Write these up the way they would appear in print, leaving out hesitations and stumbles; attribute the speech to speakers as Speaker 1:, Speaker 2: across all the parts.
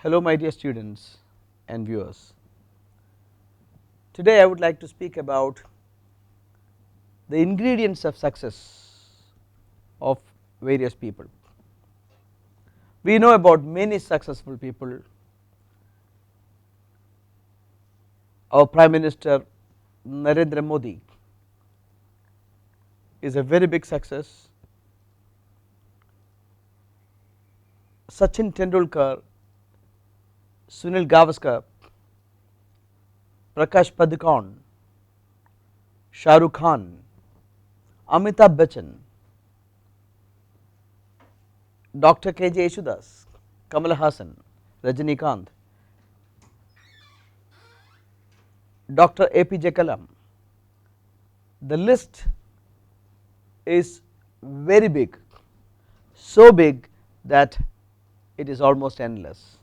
Speaker 1: Hello my dear students and viewers. Today I would like to speak about the ingredients of success of various people. We know about many successful people. Our Prime Minister Narendra Modi is a very big success. Sachin Tendulkar, Sunil Gavaskar, Prakash Padukone, Shah Rukh Khan, Amitabh Bachchan, Dr. K.J. Yesudas, Kamal Hassan, Rajinikanth, Dr. A.P.J. Kalam. The list is very big, so big that it is almost endless.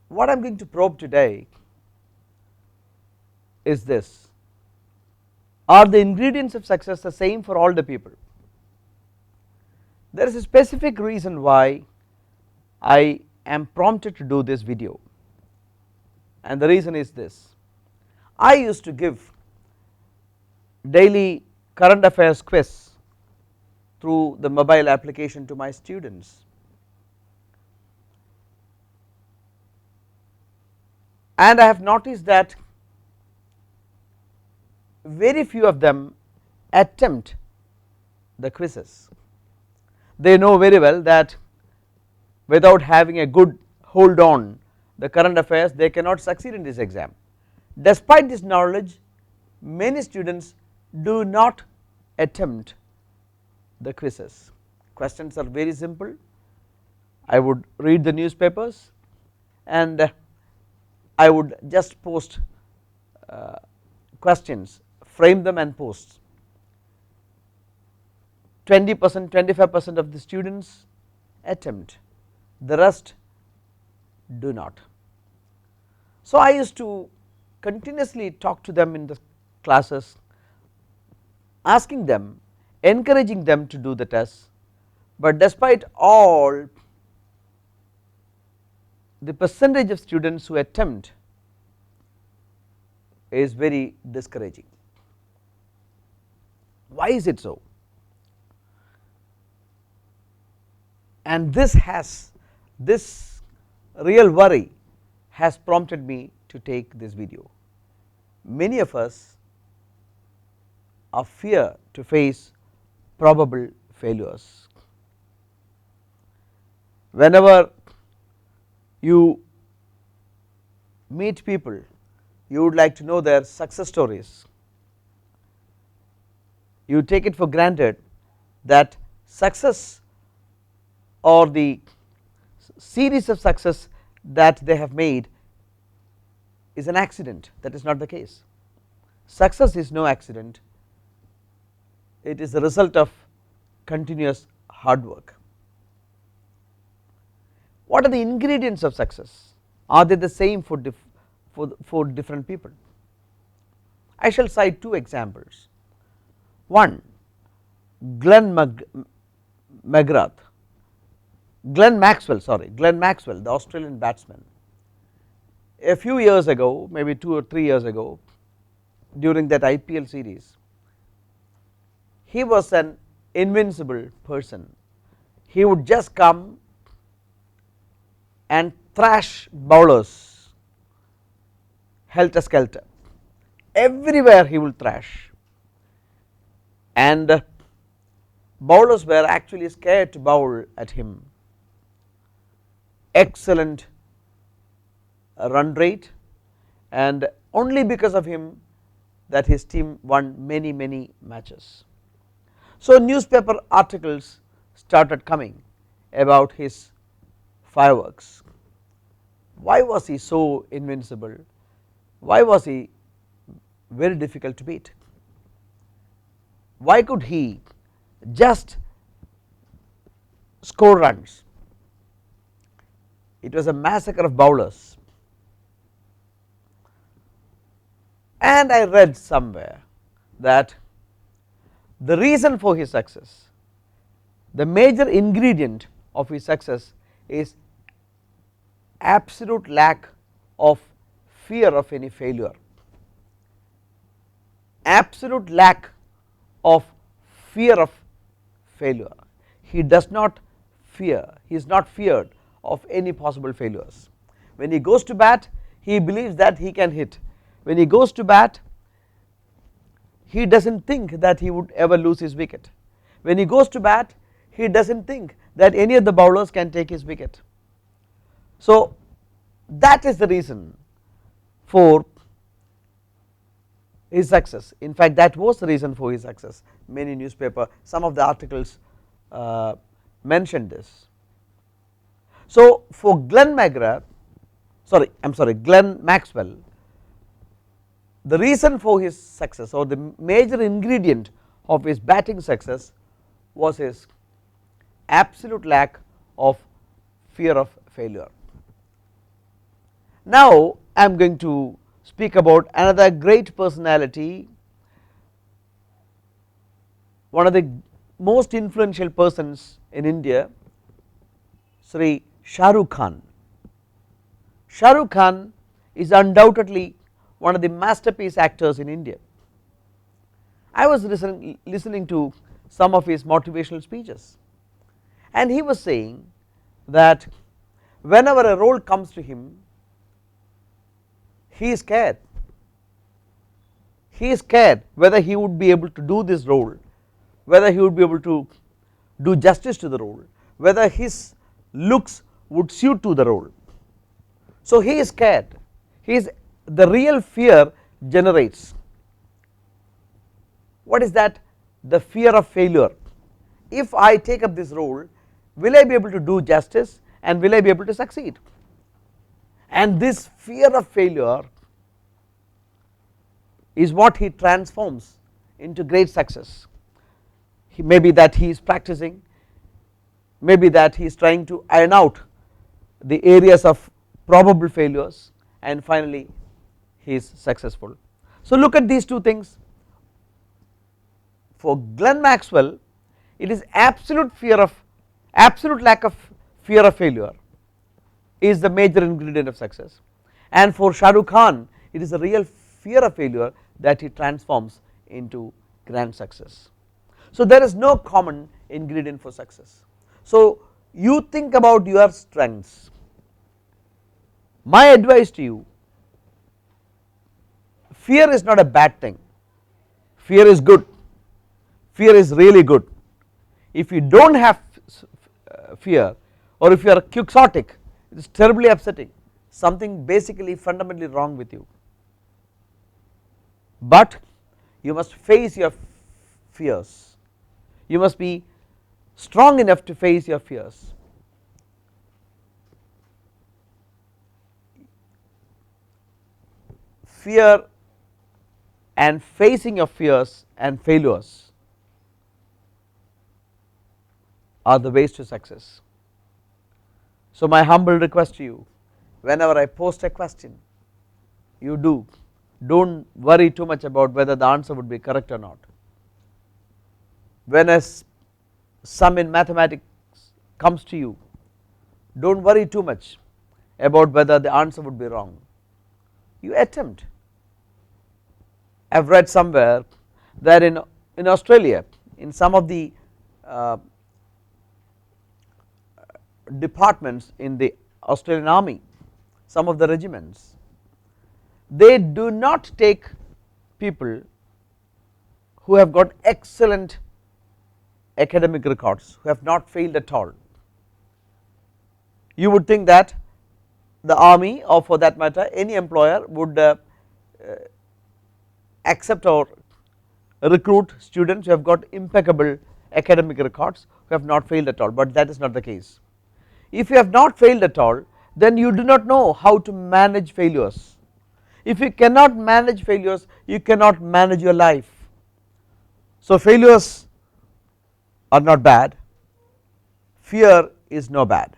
Speaker 1: What I am going to probe today is this: are the ingredients of success the same for all the people? There is a specific reason why I am prompted to do this video, and the reason is this. I used to give daily current affairs quiz through the mobile application to my students, and I have noticed that very few of them attempt the quizzes. They know very well that without having a good hold on the current affairs they cannot succeed in this exam. Despite this knowledge, many students do not attempt the quizzes. Questions are very simple. I would read the newspapers and I would just post questions, frame them and post. 20%, 25% of the students attempt, the rest do not. So I used to continuously talk to them in the classes, asking them, encouraging them to do the test, but despite all, the percentage of students who attempt is very discouraging. Why is it so? And this real worry has prompted me to take this video. Many of us are fear to face probable failures. Whenever you meet people, you would like to know their success stories. You take it for granted that success or the series of success that they have made is an accident. That is not the case. Success is no accident, it is the result of continuous hard work. What are the ingredients of success? Are they the same for different people? I shall cite two examples. One, Glenn Maxwell, the Australian batsman. A few years ago, maybe 2 or 3 years ago, during that IPL series, he was an invincible person. He would just come and thrash bowlers helter skelter. Everywhere he will thrash, and bowlers were actually scared to bowl at him. Excellent run rate, and only because of him that his team won many matches. So newspaper articles started coming about his fireworks. Why was he so invincible? Why was he very difficult to beat? Why could he just score runs? It was a massacre of bowlers. And I read somewhere that the reason for his success, the major ingredient of his success is absolute lack of fear of any failure, absolute lack of fear of failure. He does not fear, he is not feared of any possible failures. When he goes to bat, he believes that he can hit. When he goes to bat, he does not think that he would ever lose his wicket. When he goes to bat, he does not think that any of the bowlers can take his wicket. So that is the reason for his success. In fact, that was the reason for his success. Many newspaper, some of the articles mentioned this. So for Glenn Maxwell, the reason for his success, or the major ingredient of his batting success, was his absolute lack of fear of failure. Now I am going to speak about another great personality, one of the most influential persons in India, Sri Shah Rukh Khan. Shah Rukh Khan is undoubtedly one of the masterpiece actors in India. I was listening to some of his motivational speeches, and he was saying that whenever a role comes to him, he is scared. He is scared whether he would be able to do this role, whether he would be able to do justice to the role, whether his looks would suit to the role. So he is scared. The real fear generates. What is that? The fear of failure. If I take up this role, will I be able to do justice, and will I be able to succeed? And this fear of failure is what he transforms into great success. Maybe that he is practicing, maybe that he is trying to iron out the areas of probable failures, and finally he is successful. So look at these two things. For Glenn Maxwell, it is absolute lack of fear of failure is the major ingredient of success, and for Shah Rukh Khan, it is a real fear of failure that he transforms into grand success. So there is no common ingredient for success. So you think about your strengths. My advice to you, fear is not a bad thing, fear is good, fear is really good. If you do not have fear, or if you are quixotic, it is terribly upsetting, something basically fundamentally wrong with you. But you must face your fears, you must be strong enough to face your fears. Fear and facing your fears and failures are the ways to success. So my humble request to you, whenever I post a question, you do not worry too much about whether the answer would be correct or not. When a sum in mathematics comes to you, do not worry too much about whether the answer would be wrong. You attempt. I have read somewhere that in Australia, in some of the departments in the Australian Army, some of the regiments, they do not take people who have got excellent academic records, who have not failed at all. You would think that the army, or for that matter any employer, would accept or recruit students who have got impeccable academic records, who have not failed at all, but that is not the case. If you have not failed at all, then you do not know how to manage failures. If you cannot manage failures, you cannot manage your life. So failures are not bad, fear is no bad.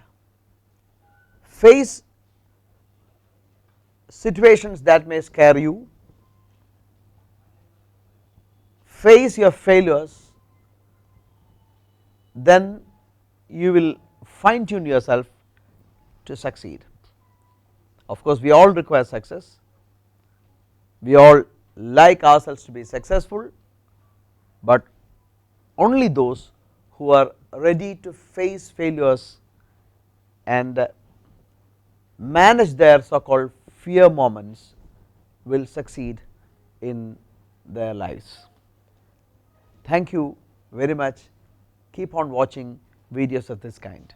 Speaker 1: Face situations that may scare you, face your failures, then you will fine tune yourself to succeed. Of course, we all require success, we all like ourselves to be successful, but only those who are ready to face failures and manage their so called fear moments will succeed in their lives. Thank you very much. Keep on watching videos of this kind.